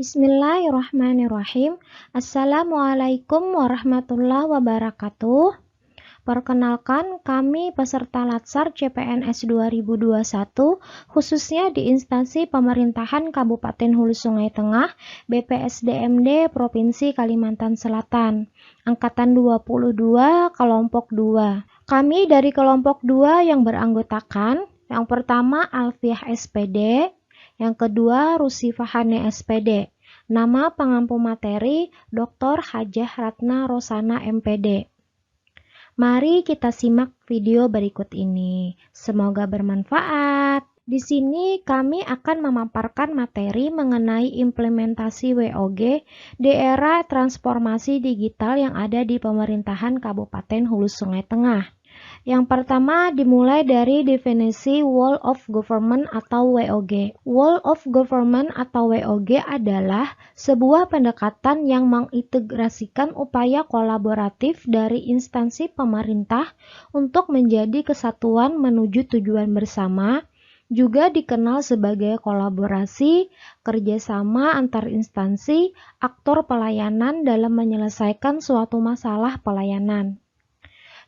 Bismillahirrahmanirrahim. Assalamualaikum warahmatullahi wabarakatuh. Perkenalkan, kami peserta Latsar CPNS 2021, khususnya di instansi pemerintahan Kabupaten Hulu Sungai Tengah, BPSDMD Provinsi Kalimantan Selatan, Angkatan 22, Kelompok 2. Kami dari Kelompok 2 yang beranggotakan, yang pertama Alfiah SPD, yang kedua Rusi Fahane SPD. Nama pengampu materi Dr. Hajah Ratna Rosana MPD. Mari kita simak video berikut ini. Semoga bermanfaat. Di sini kami akan memaparkan materi mengenai implementasi WOG di era transformasi digital yang ada di pemerintahan Kabupaten Hulu Sungai Tengah. Yang pertama dimulai dari definisi Whole of Government atau WOG. Whole of Government atau WOG adalah sebuah pendekatan yang mengintegrasikan upaya kolaboratif dari instansi pemerintah untuk menjadi kesatuan menuju tujuan bersama, juga dikenal sebagai kolaborasi, kerjasama antar instansi, aktor pelayanan dalam menyelesaikan suatu masalah pelayanan.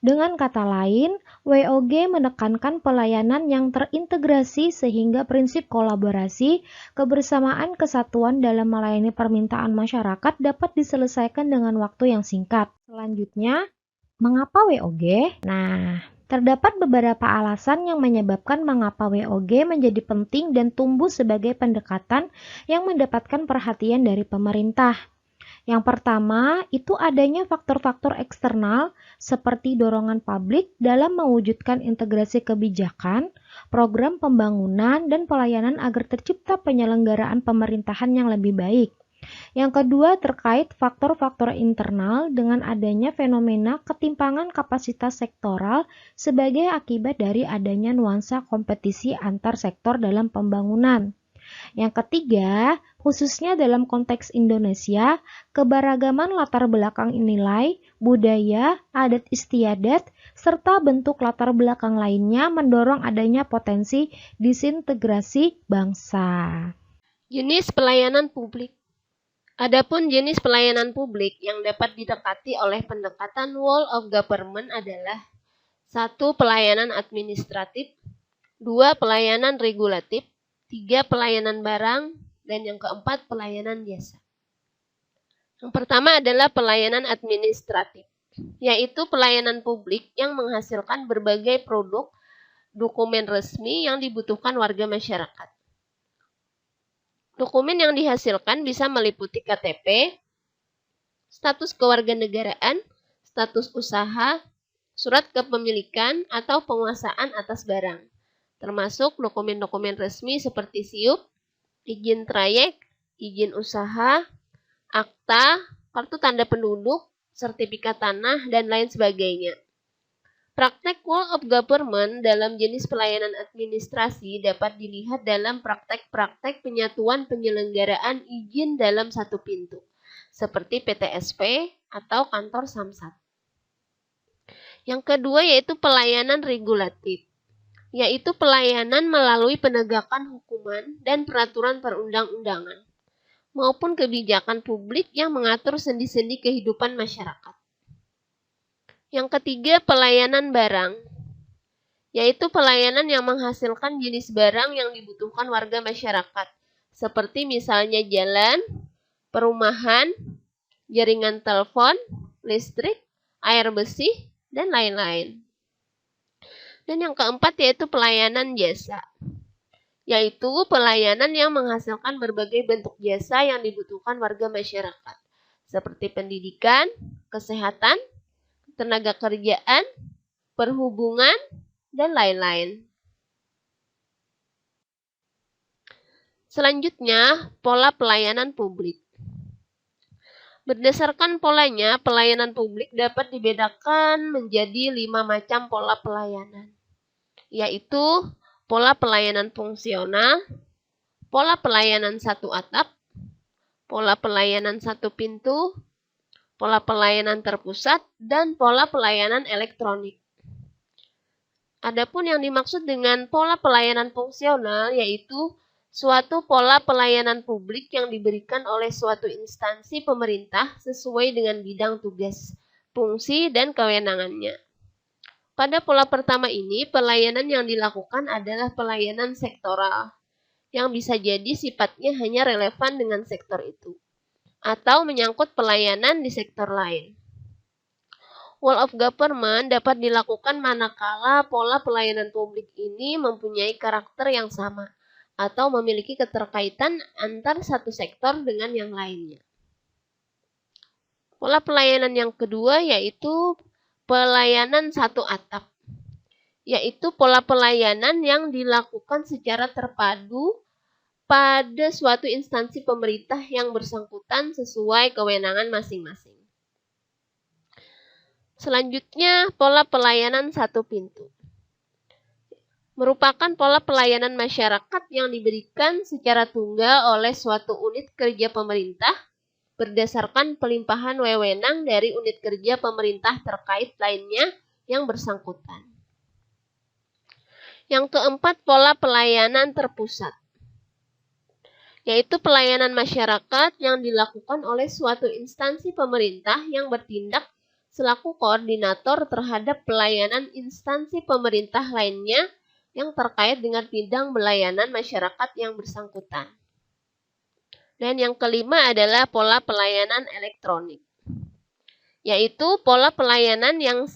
Dengan kata lain, WOG menekankan pelayanan yang terintegrasi sehingga prinsip kolaborasi, kebersamaan, kesatuan dalam melayani permintaan masyarakat dapat diselesaikan dengan waktu yang singkat. Selanjutnya, mengapa WOG? Nah, terdapat beberapa alasan yang menyebabkan mengapa WOG menjadi penting dan tumbuh sebagai pendekatan yang mendapatkan perhatian dari pemerintah. Yang pertama, itu adanya faktor-faktor eksternal seperti dorongan publik dalam mewujudkan integrasi kebijakan, program pembangunan, dan pelayanan agar tercipta penyelenggaraan pemerintahan yang lebih baik. Yang kedua, terkait faktor-faktor internal dengan adanya fenomena ketimpangan kapasitas sektoral sebagai akibat dari adanya nuansa kompetisi antar sektor dalam pembangunan. Yang ketiga, khususnya dalam konteks Indonesia, keberagaman latar belakang nilai, budaya, adat istiadat, serta bentuk latar belakang lainnya mendorong adanya potensi disintegrasi bangsa. Jenis pelayanan publik. Adapun jenis pelayanan publik yang dapat didekati oleh pendekatan Whole of Government adalah 1. Pelayanan administratif, 2. Pelayanan regulatif, 3. Pelayanan barang, dan yang keempat pelayanan jasa. Yang pertama adalah pelayanan administratif, yaitu pelayanan publik yang menghasilkan berbagai produk dokumen resmi yang dibutuhkan warga masyarakat. Dokumen yang dihasilkan bisa meliputi KTP, status kewarganegaraan, status usaha, surat kepemilikan, atau penguasaan atas barang, termasuk dokumen-dokumen resmi seperti SIUP, izin trayek, izin usaha, akta, kartu tanda penduduk, sertifikat tanah, dan lain sebagainya. Praktek Whole of Government dalam jenis pelayanan administrasi dapat dilihat dalam praktek-praktek penyatuan penyelenggaraan izin dalam satu pintu, seperti PTSP atau kantor Samsat. Yang kedua yaitu pelayanan regulatif, yaitu pelayanan melalui penegakan hukuman dan peraturan perundang-undangan, maupun kebijakan publik yang mengatur sendi-sendi kehidupan masyarakat. Yang ketiga, pelayanan barang, yaitu pelayanan yang menghasilkan jenis barang yang dibutuhkan warga masyarakat, seperti misalnya jalan, perumahan, jaringan telepon, listrik, air bersih, dan lain-lain. Dan yang keempat yaitu pelayanan jasa, yaitu pelayanan yang menghasilkan berbagai bentuk jasa yang dibutuhkan warga masyarakat, seperti pendidikan, kesehatan, tenaga kerjaan, perhubungan, dan lain-lain. Selanjutnya, pola pelayanan publik. Berdasarkan polanya, pelayanan publik dapat dibedakan menjadi 5 macam pola pelayanan, yaitu pola pelayanan fungsional, pola pelayanan satu atap, pola pelayanan satu pintu, pola pelayanan terpusat, dan pola pelayanan elektronik. Adapun yang dimaksud dengan pola pelayanan fungsional yaitu suatu pola pelayanan publik yang diberikan oleh suatu instansi pemerintah sesuai dengan bidang tugas, fungsi, dan kewenangannya. Pada pola pertama ini, pelayanan yang dilakukan adalah pelayanan sektoral, yang bisa jadi sifatnya hanya relevan dengan sektor itu, atau menyangkut pelayanan di sektor lain. Whole of government dapat dilakukan manakala pola pelayanan publik ini mempunyai karakter yang sama atau memiliki keterkaitan antar satu sektor dengan yang lainnya. Pola pelayanan yang kedua yaitu pelayanan satu atap, yaitu pola pelayanan yang dilakukan secara terpadu pada suatu instansi pemerintah yang bersangkutan sesuai kewenangan masing-masing. Selanjutnya, pola pelayanan satu pintu. Merupakan pola pelayanan masyarakat yang diberikan secara tunggal oleh suatu unit kerja pemerintah berdasarkan pelimpahan wewenang dari unit kerja pemerintah terkait lainnya yang bersangkutan. Yang keempat, pola pelayanan terpusat, yaitu pelayanan masyarakat yang dilakukan oleh suatu instansi pemerintah yang bertindak selaku koordinator terhadap pelayanan instansi pemerintah lainnya yang terkait dengan bidang pelayanan masyarakat yang bersangkutan. Dan yang kelima adalah pola pelayanan elektronik, yaitu pola pelayanan yang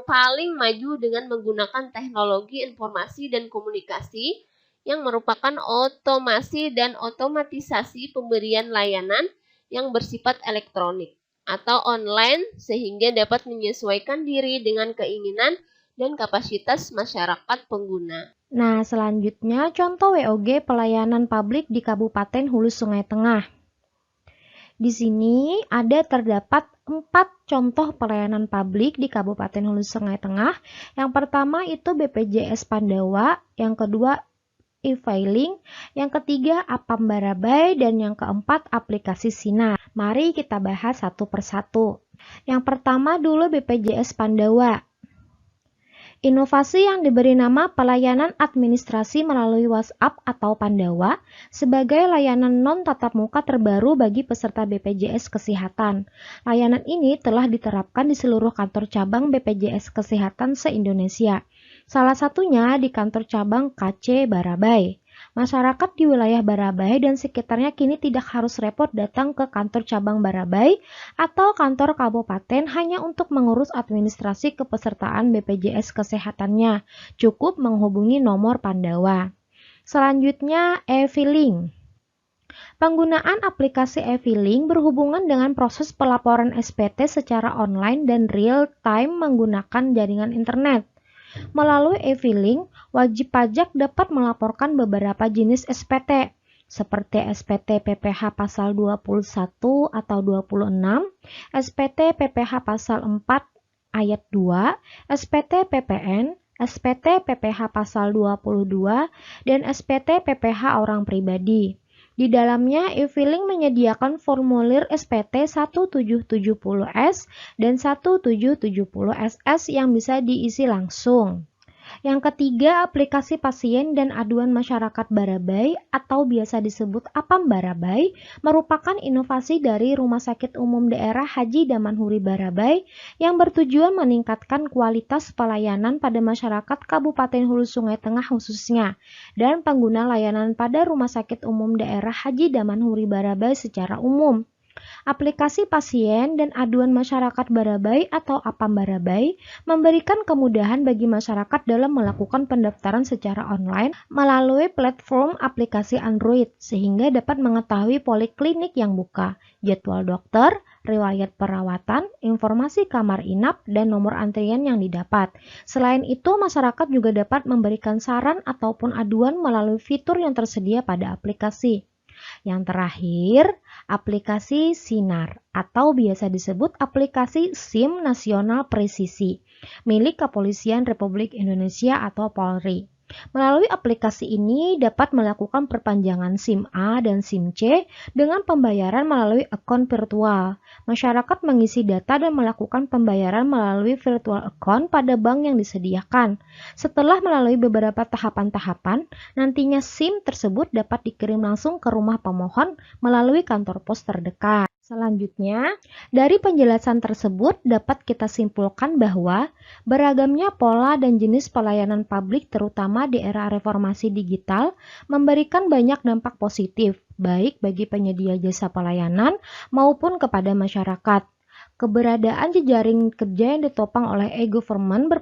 paling maju dengan menggunakan teknologi informasi dan komunikasi yang merupakan otomasi dan otomatisasi pemberian layanan yang bersifat elektronik atau online sehingga dapat menyesuaikan diri dengan keinginan dan kapasitas masyarakat pengguna. Nah, selanjutnya contoh WOG pelayanan publik di Kabupaten Hulu Sungai Tengah. Di sini ada terdapat 4 contoh pelayanan publik di Kabupaten Hulu Sungai Tengah. Yang pertama itu BPJS Pandawa, yang kedua e-filing, yang ketiga Apam Barabai, dan yang keempat aplikasi Sinar. Mari kita bahas satu persatu. Yang pertama dulu BPJS Pandawa. Inovasi yang diberi nama pelayanan administrasi melalui WhatsApp atau Pandawa sebagai layanan non-tatap muka terbaru bagi peserta BPJS Kesehatan. Layanan ini telah diterapkan di seluruh kantor cabang BPJS Kesehatan se-Indonesia. Salah satunya di kantor cabang KC Barabai. Masyarakat di wilayah Barabai dan sekitarnya kini tidak harus repot datang ke kantor cabang Barabai atau kantor kabupaten hanya untuk mengurus administrasi kepesertaan BPJS Kesehatannya. Cukup menghubungi nomor Pandawa. Selanjutnya, e-filing. Penggunaan aplikasi e-filing berhubungan dengan proses pelaporan SPT secara online dan real-time menggunakan jaringan internet. Melalui e-filing, wajib pajak dapat melaporkan beberapa jenis SPT, seperti SPT PPh pasal 21 atau 26, SPT PPh pasal 4 ayat 2, SPT PPN, SPT PPh pasal 22, dan SPT PPh orang pribadi. Di dalamnya, e-filing menyediakan formulir SPT 1770S dan 1770SS yang bisa diisi langsung. Yang ketiga, aplikasi pasien dan aduan masyarakat Barabai atau biasa disebut Apam Barabai merupakan inovasi dari Rumah Sakit Umum Daerah Haji Damanhuri Barabai yang bertujuan meningkatkan kualitas pelayanan pada masyarakat Kabupaten Hulu Sungai Tengah khususnya dan pengguna layanan pada Rumah Sakit Umum Daerah Haji Damanhuri Barabai secara umum. Aplikasi pasien dan aduan masyarakat Barabai atau Apam Barabai memberikan kemudahan bagi masyarakat dalam melakukan pendaftaran secara online melalui platform aplikasi Android sehingga dapat mengetahui poliklinik yang buka, jadwal dokter, riwayat perawatan, informasi kamar inap, dan nomor antrian yang didapat. Selain itu, masyarakat juga dapat memberikan saran ataupun aduan melalui fitur yang tersedia pada aplikasi. Yang terakhir, aplikasi Sinar atau biasa disebut aplikasi SIM Nasional Presisi milik Kepolisian Republik Indonesia atau Polri. Melalui aplikasi ini dapat melakukan perpanjangan SIM A dan SIM C dengan pembayaran melalui akun virtual. Masyarakat mengisi data dan melakukan pembayaran melalui virtual account pada bank yang disediakan. Setelah melalui beberapa tahapan-tahapan, nantinya SIM tersebut dapat dikirim langsung ke rumah pemohon melalui kantor pos terdekat. Selanjutnya, dari penjelasan tersebut dapat kita simpulkan bahwa beragamnya pola dan jenis pelayanan publik terutama di era reformasi digital memberikan banyak dampak positif, baik bagi penyedia jasa pelayanan maupun kepada masyarakat. Keberadaan jejaring kerja yang ditopang oleh e-government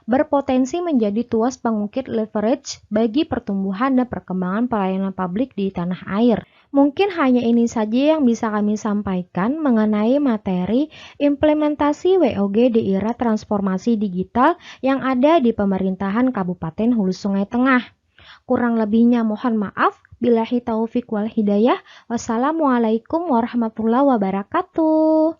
berpotensi menjadi tuas pengukir leverage bagi pertumbuhan dan perkembangan pelayanan publik di tanah air. Mungkin hanya ini saja yang bisa kami sampaikan mengenai materi implementasi WOG di era transformasi digital yang ada di pemerintahan Kabupaten Hulu Sungai Tengah. Kurang lebihnya mohon maaf. Billahi taufik wal hidayah. Wassalamualaikum warahmatullahi wabarakatuh.